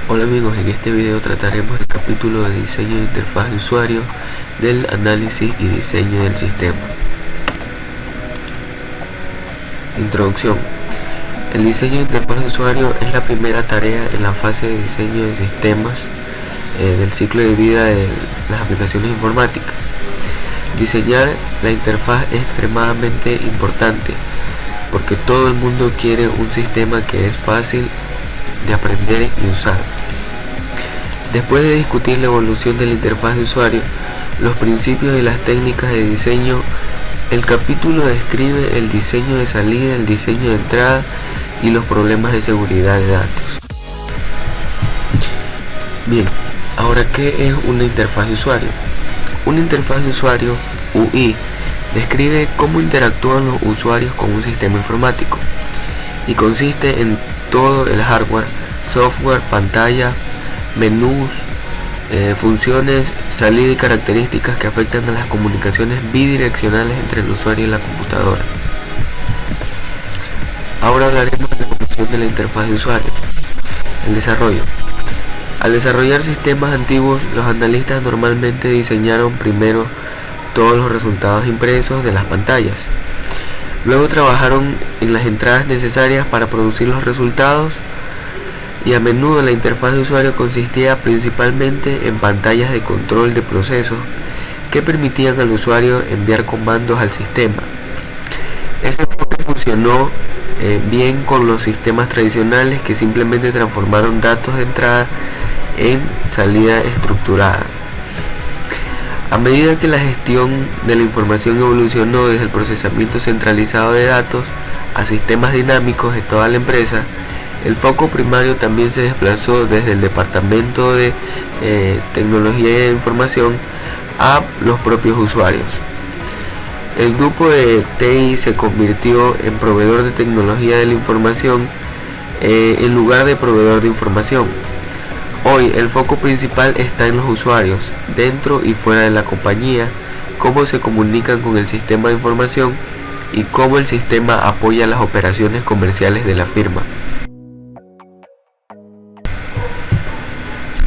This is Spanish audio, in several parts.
Hola amigos, en este video trataremos el capítulo de diseño de interfaz de usuario del análisis y diseño del sistema. Introducción. El diseño de interfaz de usuario es la primera tarea en la fase de diseño de sistemas del ciclo de vida de las aplicaciones informáticas. Diseñar la interfaz es extremadamente importante porque todo el mundo quiere un sistema que es fácil de aprender y usar. Después de discutir la evolución de la interfaz de usuario, los principios y las técnicas de diseño, el capítulo describe el diseño de salida, el diseño de entrada y los problemas de seguridad de datos. Bien, ahora, ¿qué es una interfaz de usuario? Una interfaz de usuario, UI, describe cómo interactúan los usuarios con un sistema informático y consiste en todo el hardware, software, pantalla, menús, funciones, salida y características que afectan a las comunicaciones bidireccionales entre el usuario y la computadora. Ahora hablaremos de la evolución de la interfaz de usuario. El desarrollo. Al desarrollar sistemas antiguos, los analistas normalmente diseñaron primero todos los resultados impresos de las pantallas. Luego trabajaron en las entradas necesarias para producir los resultados, y a menudo la interfaz de usuario consistía principalmente en pantallas de control de procesos que permitían al usuario enviar comandos al sistema. Ese enfoque funcionó bien con los sistemas tradicionales que simplemente transformaron datos de entrada en salida estructurada. A medida que la gestión de la información evolucionó desde el procesamiento centralizado de datos a sistemas dinámicos de toda la empresa, el foco primario también se desplazó desde el departamento de tecnología de información a los propios usuarios. El grupo de TI se convirtió en proveedor de tecnología de la información en lugar de proveedor de información. Hoy el foco principal está en los usuarios, dentro y fuera de la compañía, cómo se comunican con el sistema de información y cómo el sistema apoya las operaciones comerciales de la firma.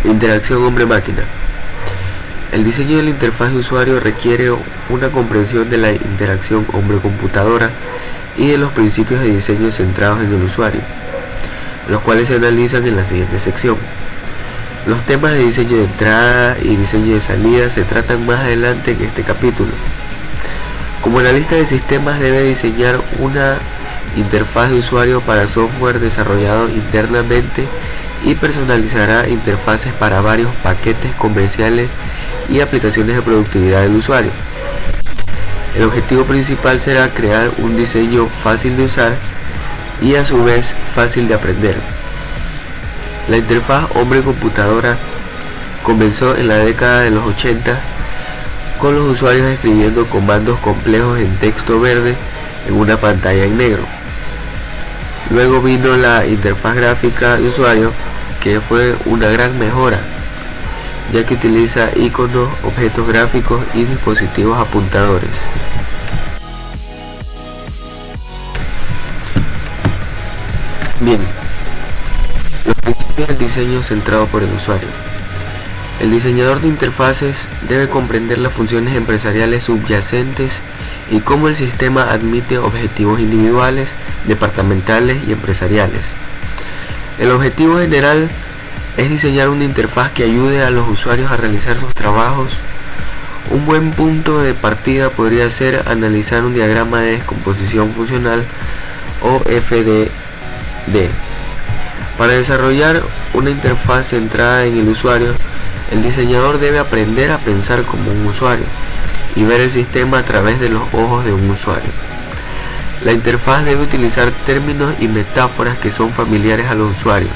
Interacción hombre-máquina. El diseño de la interfaz de usuario requiere una comprensión de la interacción hombre-computadora y de los principios de diseño centrados en el usuario, los cuales se analizan en la siguiente sección. Los temas de diseño de entrada y diseño de salida se tratan más adelante en este capítulo. Como analista de sistemas debe diseñar una interfaz de usuario para software desarrollado internamente y personalizará interfaces para varios paquetes comerciales y aplicaciones de productividad del usuario. El objetivo principal será crear un diseño fácil de usar y a su vez fácil de aprender. La interfaz hombre-computadora comenzó en la década de los 80 con los usuarios escribiendo comandos complejos en texto verde en una pantalla en negro. Luego vino la interfaz gráfica de usuario, que fue una gran mejora, ya que utiliza iconos, objetos gráficos y dispositivos apuntadores. Bien, los principios del diseño centrado por el usuario. El diseñador de interfaces debe comprender las funciones empresariales subyacentes y cómo el sistema admite objetivos individuales, departamentales y empresariales. El objetivo general es diseñar una interfaz que ayude a los usuarios a realizar sus trabajos. Un buen punto de partida podría ser analizar un diagrama de descomposición funcional o FDD. Para desarrollar una interfaz centrada en el usuario, el diseñador debe aprender a pensar como un usuario y ver el sistema a través de los ojos de un usuario. La interfaz debe utilizar términos y metáforas que son familiares a los usuarios.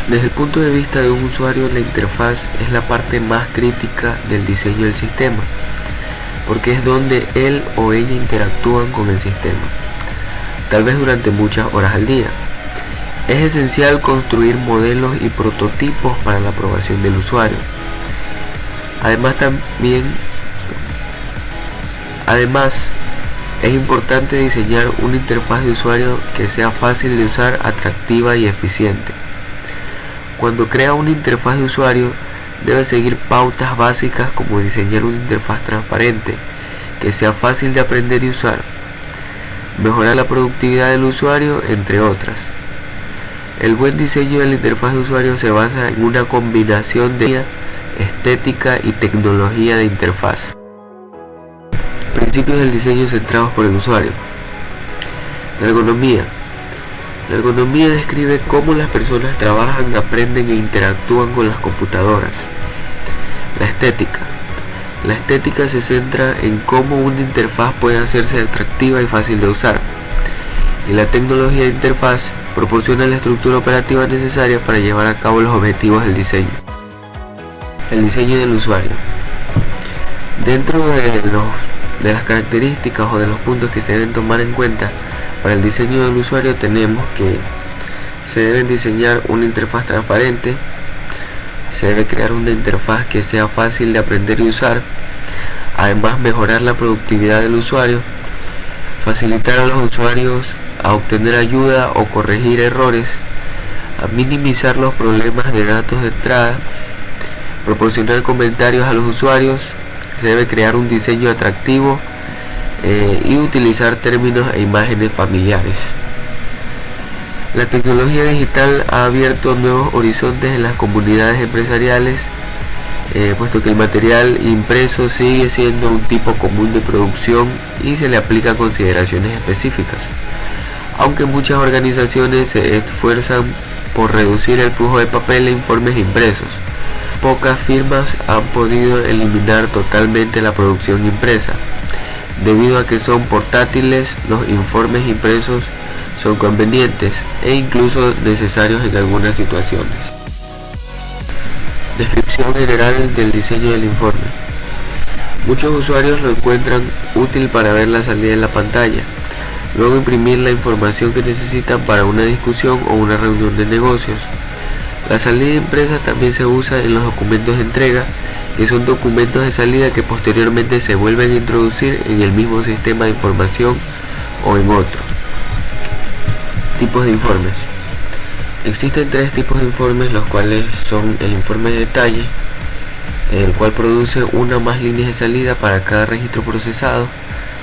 Desde el punto de vista de un usuario, la interfaz es la parte más crítica del diseño del sistema, porque es donde él o ella interactúan con el sistema, tal vez durante muchas horas al día. Es esencial construir modelos y prototipos para la aprobación del usuario. Además, Es importante diseñar una interfaz de usuario que sea fácil de usar, atractiva y eficiente. Cuando crea una interfaz de usuario, debe seguir pautas básicas como diseñar una interfaz transparente, que sea fácil de aprender y usar, mejorar la productividad del usuario, entre otras. El buen diseño de la interfaz de usuario se basa en una combinación de estética y tecnología de interfaz. Principios del diseño centrados por el usuario. La ergonomía. La ergonomía describe cómo las personas trabajan, aprenden e interactúan con las computadoras. La estética. La estética se centra en cómo una interfaz puede hacerse atractiva y fácil de usar. Y la tecnología de interfaz proporciona la estructura operativa necesaria para llevar a cabo los objetivos del diseño. El diseño del usuario. Dentro de las características o de los puntos que se deben tomar en cuenta para el diseño del usuario, tenemos que se debe diseñar una interfaz transparente, se debe crear una interfaz que sea fácil de aprender y usar, además mejorar la productividad del usuario, facilitar a los usuarios a obtener ayuda o corregir errores, a minimizar los problemas de datos de entrada, proporcionar comentarios a los usuarios. Se debe crear un diseño atractivo y utilizar términos e imágenes familiares. La tecnología digital ha abierto nuevos horizontes en las comunidades empresariales, puesto que el material impreso sigue siendo un tipo común de producción y se le aplican consideraciones específicas. Aunque muchas organizaciones se esfuerzan por reducir el flujo de papel e informes impresos, pocas firmas han podido eliminar totalmente la producción impresa. Debido a que son portátiles, los informes impresos son convenientes e incluso necesarios en algunas situaciones. Descripción general del diseño del informe. Muchos usuarios lo encuentran útil para ver la salida en la pantalla, luego imprimir la información que necesitan para una discusión o una reunión de negocios. La salida impresa también se usa en los documentos de entrega, que son documentos de salida que posteriormente se vuelven a introducir en el mismo sistema de información o en otro. Tipos de informes. Existen tres tipos de informes, los cuales son el informe de detalle, el cual produce una o más líneas de salida para cada registro procesado,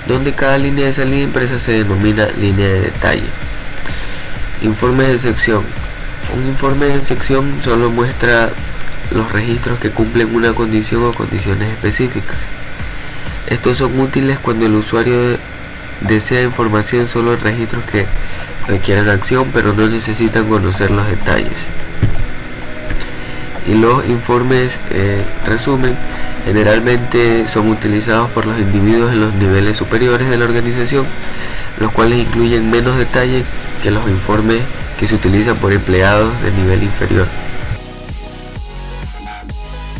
donde cada línea de salida impresa se denomina línea de detalle. Informes de sección. Un informe de sección solo muestra los registros que cumplen una condición o condiciones específicas. Estos son útiles cuando el usuario desea información solo en registros que requieran acción, pero no necesitan conocer los detalles. Y los informes resumen generalmente son utilizados por los individuos en los niveles superiores de la organización, los cuales incluyen menos detalle que los informes que se utilizan por empleados de nivel inferior.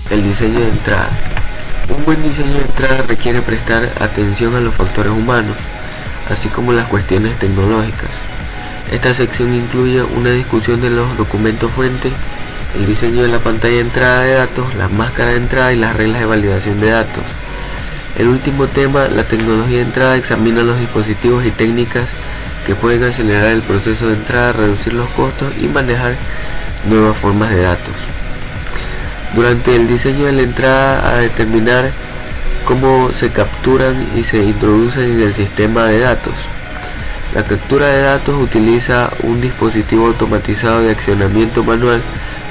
El diseño de entrada. Un buen diseño de entrada requiere prestar atención a los factores humanos, así como las cuestiones tecnológicas. Esta sección incluye una discusión de los documentos fuente, el diseño de la pantalla de entrada de datos, la máscara de entrada y las reglas de validación de datos. El último tema, la tecnología de entrada, examina los dispositivos y técnicas que pueden acelerar el proceso de entrada, reducir los costos y manejar nuevas formas de datos. Durante el diseño de la entrada, a determinar cómo se capturan y se introducen en el sistema de datos. La captura de datos utiliza un dispositivo automatizado de accionamiento manual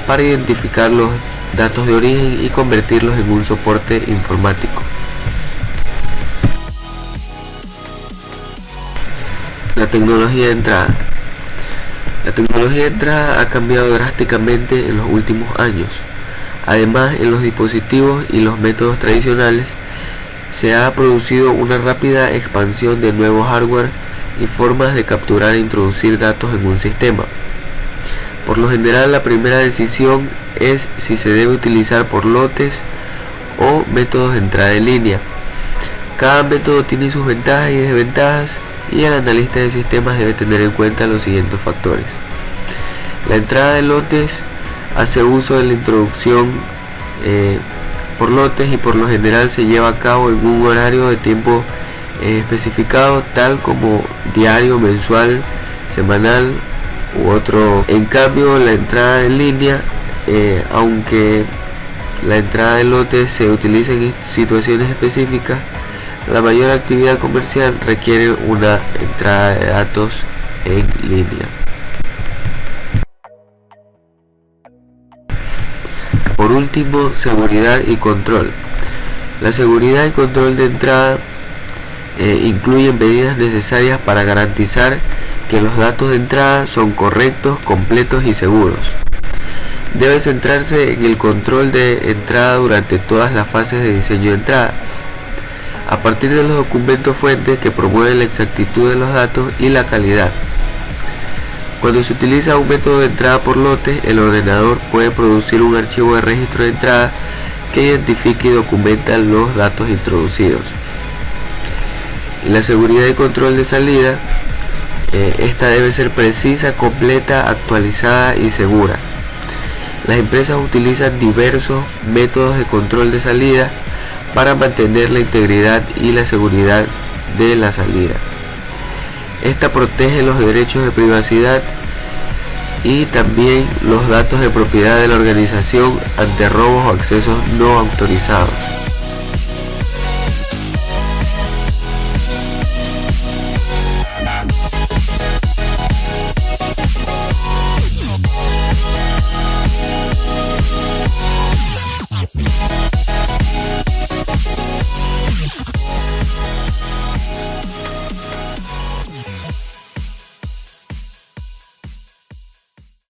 para identificar los datos de origen y convertirlos en un soporte informático. La tecnología de entrada. La tecnología de entrada ha cambiado drásticamente en los últimos años. Además, en los dispositivos y los métodos tradicionales se ha producido una rápida expansión de nuevos hardware y formas de capturar e introducir datos en un sistema. Por lo general, la primera decisión es si se debe utilizar por lotes o métodos de entrada en línea. Cada método tiene sus ventajas y desventajas, y el analista de sistemas debe tener en cuenta los siguientes factores. La entrada de lotes hace uso de la introducción por lotes y por lo general se lleva a cabo en un horario de tiempo especificado, tal como diario, mensual, semanal u otro. En cambio, la entrada en línea, aunque la entrada de lotes se utiliza en situaciones específicas, la mayor actividad comercial requiere una entrada de datos en línea. Por último, seguridad y control. La seguridad y control de entrada incluyen medidas necesarias para garantizar que los datos de entrada son correctos, completos y seguros. Debe centrarse en el control de entrada durante todas las fases de diseño de entrada, a partir de los documentos fuentes que promueven la exactitud de los datos y la calidad. Cuando se utiliza un método de entrada por lotes, el ordenador puede producir un archivo de registro de entrada que identifique y documenta los datos introducidos. Y la seguridad y control de salida, esta debe ser precisa, completa, actualizada y segura. Las empresas utilizan diversos métodos de control de salida para mantener la integridad y la seguridad de la salida. Esta protege los derechos de privacidad y también los datos de propiedad de la organización ante robos o accesos no autorizados.